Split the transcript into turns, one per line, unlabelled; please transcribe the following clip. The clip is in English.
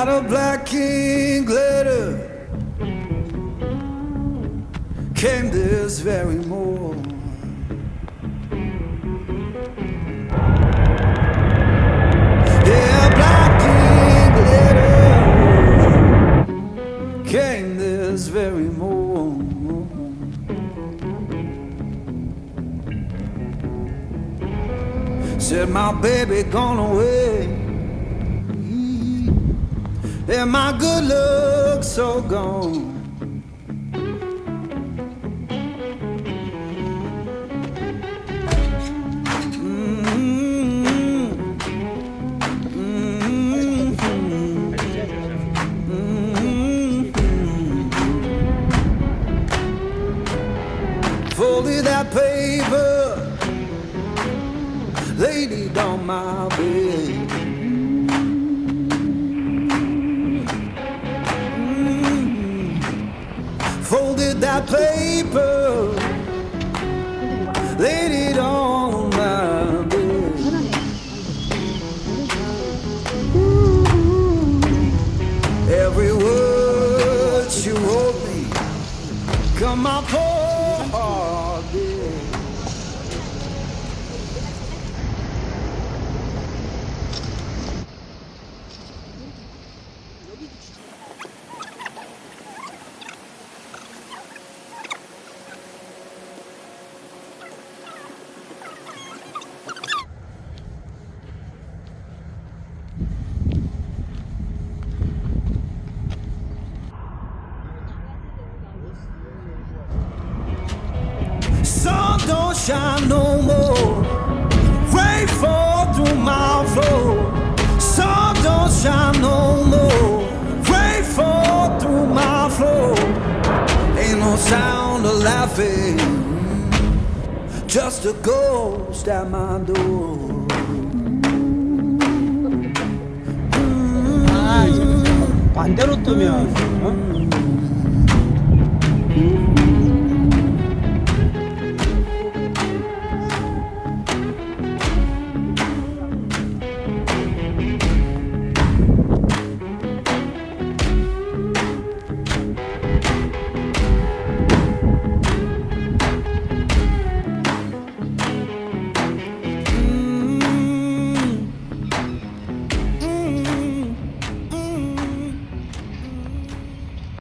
Got a black ink letter came this very morning. Yeah, black ink letter came this very morning. Said my baby gone away, and my good luck so gone. Folded that paper, laid it on my bed. Folded that paper, laid it on my bed. Every word you wrote me, come my poor heart did. Sun don't shine no more, rain fall through my floor. Sun don't shine no more, rain fall through my floor. Ain't no sound of laughing, just a ghost at my door.
반대로 뜨면 어?